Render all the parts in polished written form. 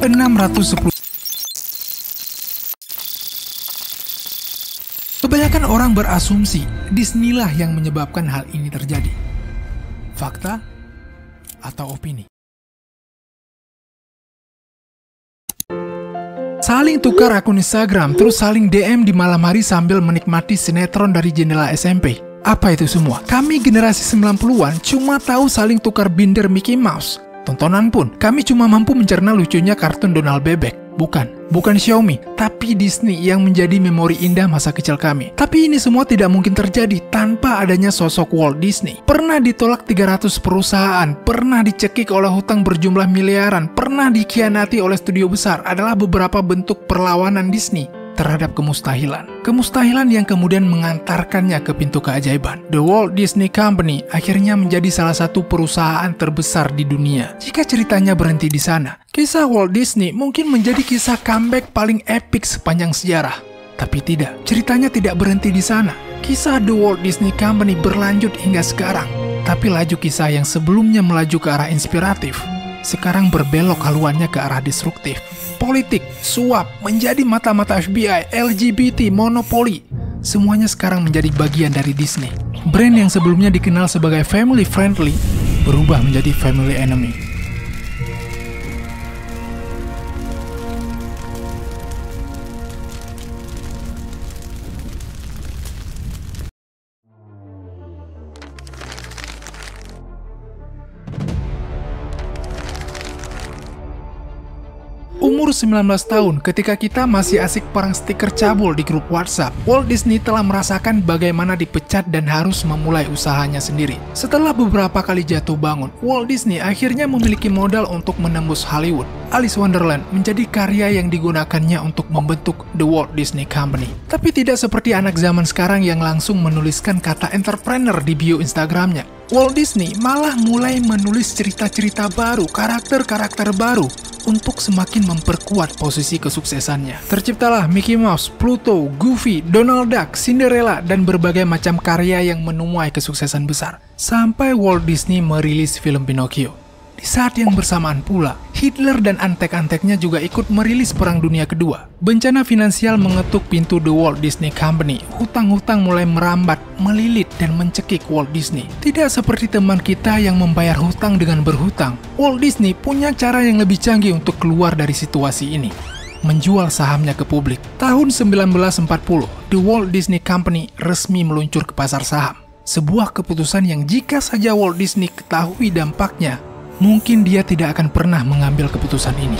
610. Kebanyakan orang berasumsi Disney lah yang menyebabkan hal ini terjadi. Fakta atau opini? Saling tukar akun Instagram, terus saling DM di malam hari sambil menikmati sinetron dari jendela SMP. Apa itu semua? Kami generasi 90-an cuma tahu saling tukar binder Mickey Mouse. Tontonan pun, kami cuma mampu mencerna lucunya kartun Donald Bebek. Bukan Xiaomi, tapi Disney yang menjadi memori indah masa kecil kami. Tapi ini semua tidak mungkin terjadi tanpa adanya sosok Walt Disney. Pernah ditolak 300 perusahaan, pernah dicekik oleh hutang berjumlah miliaran, pernah dikhianati oleh studio besar adalah beberapa bentuk perlawanan Disney terhadap kemustahilan. Kemustahilan yang kemudian mengantarkannya ke pintu keajaiban. The Walt Disney Company akhirnya menjadi salah satu perusahaan terbesar di dunia. Jika ceritanya berhenti di sana, kisah Walt Disney mungkin menjadi kisah comeback paling epik sepanjang sejarah. Tapi tidak, ceritanya tidak berhenti di sana. Kisah The Walt Disney Company berlanjut hingga sekarang. Tapi laju kisah yang sebelumnya melaju ke arah inspiratif, sekarang berbelok haluannya ke arah destruktif. Politik, suap, menjadi mata-mata FBI, LGBT, monopoli. Semuanya sekarang menjadi bagian dari Disney. Brand yang sebelumnya dikenal sebagai family friendly berubah menjadi family enemy. Umur 19 tahun, ketika kita masih asik perang stiker cabul di grup WhatsApp, Walt Disney telah merasakan bagaimana dipecat dan harus memulai usahanya sendiri. Setelah beberapa kali jatuh bangun, Walt Disney akhirnya memiliki modal untuk menembus Hollywood. Alice Wonderland menjadi karya yang digunakannya untuk membentuk The Walt Disney Company. Tapi tidak seperti anak zaman sekarang yang langsung menuliskan kata entrepreneur di bio Instagramnya. Walt Disney malah mulai menulis cerita-cerita baru, karakter-karakter baru, untuk semakin memperkuat posisi kesuksesannya. Terciptalah Mickey Mouse, Pluto, Goofy, Donald Duck, Cinderella, dan berbagai macam karya yang menuai kesuksesan besar. Sampai Walt Disney merilis film Pinocchio. Di saat yang bersamaan pula, Hitler dan antek-anteknya juga ikut merilis Perang Dunia Kedua. Bencana finansial mengetuk pintu The Walt Disney Company. Hutang-hutang mulai merambat, melilit, dan mencekik Walt Disney. Tidak seperti teman kita yang membayar hutang dengan berhutang. Walt Disney punya cara yang lebih canggih untuk keluar dari situasi ini. Menjual sahamnya ke publik. Tahun 1940, The Walt Disney Company resmi meluncur ke pasar saham. Sebuah keputusan yang jika saja Walt Disney ketahui dampaknya, mungkin dia tidak akan pernah mengambil keputusan ini.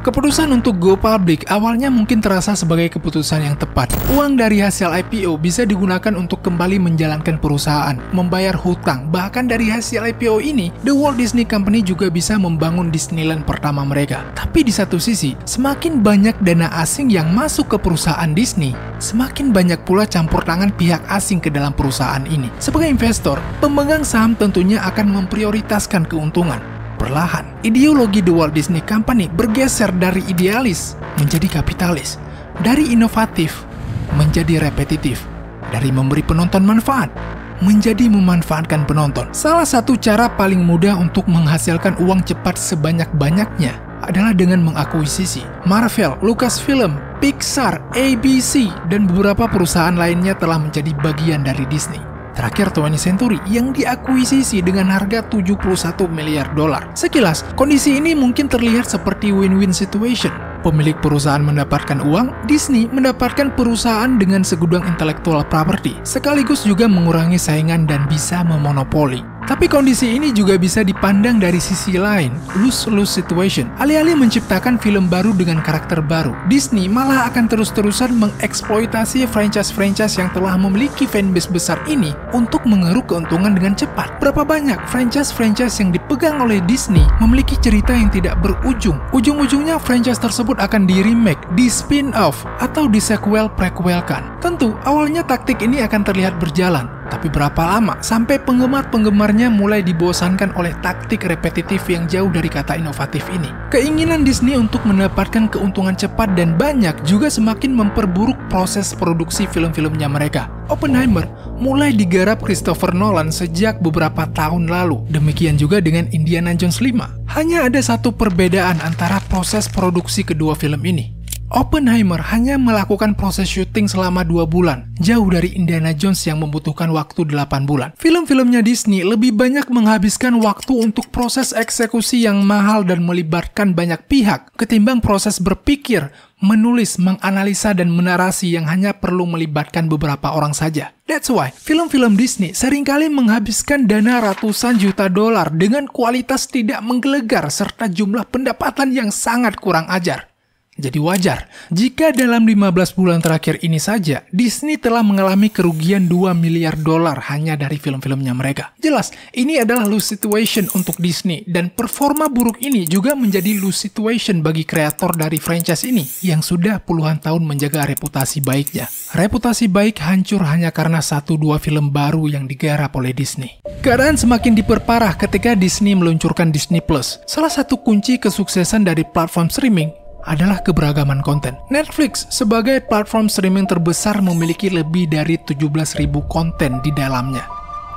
Keputusan untuk go public awalnya mungkin terasa sebagai keputusan yang tepat. Uang dari hasil IPO bisa digunakan untuk kembali menjalankan perusahaan, membayar hutang. Bahkan dari hasil IPO ini, The Walt Disney Company juga bisa membangun Disneyland pertama mereka. Tapi di satu sisi, semakin banyak dana asing yang masuk ke perusahaan Disney, semakin banyak pula campur tangan pihak asing ke dalam perusahaan ini. Sebagai investor, pemegang saham tentunya akan memprioritaskan keuntungan. Perlahan, ideologi The Walt Disney Company bergeser dari idealis menjadi kapitalis, dari inovatif menjadi repetitif, dari memberi penonton manfaat menjadi memanfaatkan penonton. Salah satu cara paling mudah untuk menghasilkan uang cepat sebanyak-banyaknya adalah dengan mengakuisisi. Marvel, Lucasfilm, Pixar, ABC, dan beberapa perusahaan lainnya telah menjadi bagian dari Disney. Terakhir 20th Century yang diakuisisi dengan harga 71 miliar dolar. Sekilas, kondisi ini mungkin terlihat seperti win-win situation. Pemilik perusahaan mendapatkan uang, Disney mendapatkan perusahaan dengan segudang intellectual property, sekaligus juga mengurangi saingan dan bisa memonopoli. Tapi kondisi ini juga bisa dipandang dari sisi lain, lose-lose situation. Alih-alih menciptakan film baru dengan karakter baru, Disney malah akan terus-terusan mengeksploitasi franchise-franchise yang telah memiliki fanbase besar ini untuk mengeruk keuntungan dengan cepat. Berapa banyak franchise-franchise yang dipegang oleh Disney memiliki cerita yang tidak berujung. Ujung-ujungnya franchise tersebut akan di-remake, di-spin-off, atau di-sequel-prequelkan. Tentu, awalnya taktik ini akan terlihat berjalan. Tapi berapa lama sampai penggemar-penggemarnya mulai dibosankan oleh taktik repetitif yang jauh dari kata inovatif ini? Keinginan Disney untuk mendapatkan keuntungan cepat dan banyak juga semakin memperburuk proses produksi film-filmnya mereka. Oppenheimer mulai digarap Christopher Nolan sejak beberapa tahun lalu. Demikian juga dengan Indiana Jones 5. Hanya ada satu perbedaan antara proses produksi kedua film ini. Oppenheimer hanya melakukan proses syuting selama 2 bulan, jauh dari Indiana Jones yang membutuhkan waktu 8 bulan. Film-filmnya Disney lebih banyak menghabiskan waktu untuk proses eksekusi yang mahal dan melibatkan banyak pihak, ketimbang proses berpikir, menulis, menganalisa, dan menarasi yang hanya perlu melibatkan beberapa orang saja. That's why, film-film Disney seringkali menghabiskan dana ratusan juta dolar dengan kualitas tidak menggelegar serta jumlah pendapatan yang sangat kurang ajar. Jadi wajar, jika dalam 15 bulan terakhir ini saja, Disney telah mengalami kerugian 2 miliar dolar hanya dari film-filmnya mereka. Jelas, ini adalah lose situation untuk Disney, dan performa buruk ini juga menjadi lose situation bagi kreator dari franchise ini, yang sudah puluhan tahun menjaga reputasi baiknya. Reputasi baik hancur hanya karena 1-2 film baru yang digarap oleh Disney. Keadaan semakin diperparah ketika Disney meluncurkan Disney Plus. Salah satu kunci kesuksesan dari platform streaming adalah keberagaman konten. Netflix sebagai platform streaming terbesar memiliki lebih dari 17.000 konten di dalamnya.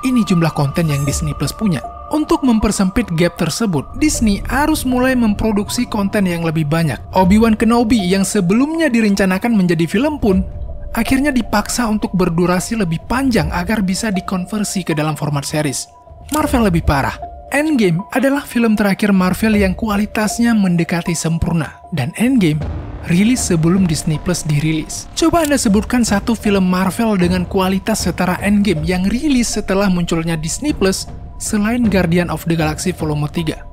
Ini jumlah konten yang Disney Plus punya. Untuk mempersempit gap tersebut, Disney harus mulai memproduksi konten yang lebih banyak. Obi-Wan Kenobi yang sebelumnya direncanakan menjadi film pun akhirnya dipaksa untuk berdurasi lebih panjang agar bisa dikonversi ke dalam format series. Marvel lebih parah. Endgame adalah film terakhir Marvel yang kualitasnya mendekati sempurna, dan Endgame rilis sebelum Disney Plus dirilis. Coba Anda sebutkan satu film Marvel dengan kualitas setara Endgame yang rilis setelah munculnya Disney Plus selain Guardian of the Galaxy Volume 3.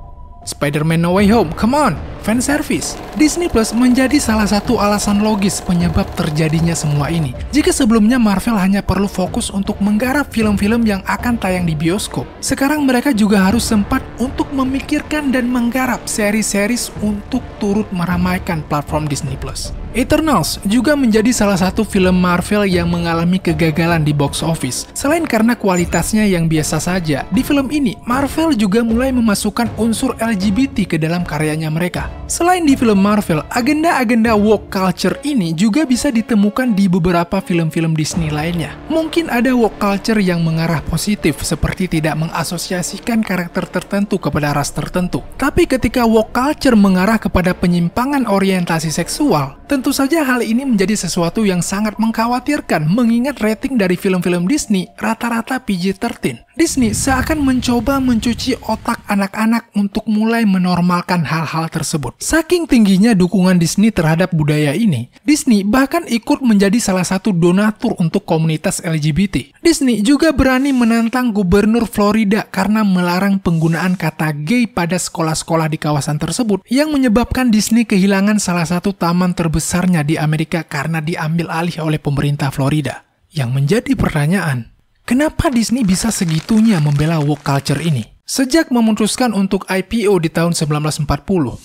Spider-Man No Way Home, come on, fan service. Disney Plus menjadi salah satu alasan logis penyebab terjadinya semua ini. Jika sebelumnya Marvel hanya perlu fokus untuk menggarap film-film yang akan tayang di bioskop, sekarang mereka juga harus sempat untuk memikirkan dan menggarap seri-series untuk turut meramaikan platform Disney Plus. Eternals juga menjadi salah satu film Marvel yang mengalami kegagalan di box office. Selain karena kualitasnya yang biasa saja, di film ini Marvel juga mulai memasukkan unsur LGBT ke dalam karyanya mereka. Selain di film Marvel, agenda-agenda woke culture ini juga bisa ditemukan di beberapa film-film Disney lainnya. Mungkin ada woke culture yang mengarah positif, seperti tidak mengasosiasikan karakter tertentu kepada ras tertentu. Tapi ketika woke culture mengarah kepada penyimpangan orientasi seksual, tentu saja hal ini menjadi sesuatu yang sangat mengkhawatirkan mengingat rating dari film-film Disney rata-rata PG-13. Disney seakan mencoba mencuci otak anak-anak untuk mulai menormalkan hal-hal tersebut. Saking tingginya dukungan Disney terhadap budaya ini, Disney bahkan ikut menjadi salah satu donatur untuk komunitas LGBT. Disney juga berani menantang Gubernur Florida karena melarang penggunaan kata gay pada sekolah-sekolah di kawasan tersebut, yang menyebabkan Disney kehilangan salah satu taman terbesarnya di Amerika karena diambil alih oleh pemerintah Florida. Yang menjadi pertanyaan, kenapa Disney bisa segitunya membela woke culture ini? Sejak memutuskan untuk IPO di tahun 1940,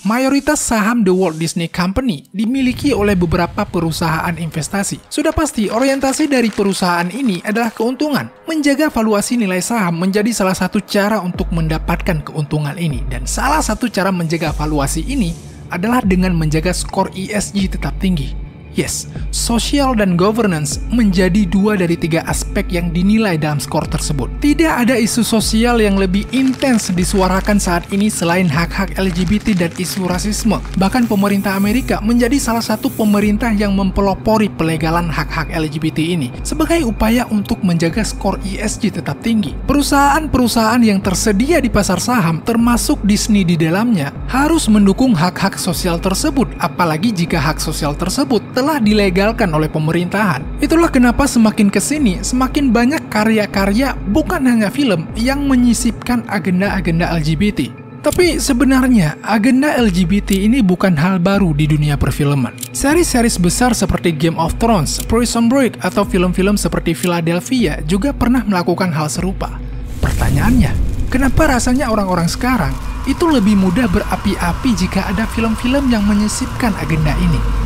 mayoritas saham The Walt Disney Company dimiliki oleh beberapa perusahaan investasi. Sudah pasti orientasi dari perusahaan ini adalah keuntungan. Menjaga valuasi nilai saham menjadi salah satu cara untuk mendapatkan keuntungan ini. Dan salah satu cara menjaga valuasi ini adalah dengan menjaga skor ESG tetap tinggi. Yes, social dan governance menjadi 2 dari 3 aspek yang dinilai dalam skor tersebut. Tidak ada isu sosial yang lebih intens disuarakan saat ini selain hak-hak LGBT dan isu rasisme. Bahkan pemerintah Amerika menjadi salah satu pemerintah yang mempelopori pelegalan hak-hak LGBT ini sebagai upaya untuk menjaga skor ESG tetap tinggi. Perusahaan-perusahaan yang tersedia di pasar saham, termasuk Disney di dalamnya, harus mendukung hak-hak sosial tersebut, apalagi jika hak sosial tersebut telah dilegalkan oleh pemerintahan. Itulah kenapa semakin kesini semakin banyak karya-karya, bukan hanya film, yang menyisipkan agenda-agenda LGBT. Tapi sebenarnya agenda LGBT ini bukan hal baru di dunia perfilman. Seri-series besar seperti Game of Thrones, Prison Break, atau film-film seperti Philadelphia juga pernah melakukan hal serupa. Pertanyaannya, kenapa rasanya orang-orang sekarang itu lebih mudah berapi-api jika ada film-film yang menyisipkan agenda ini?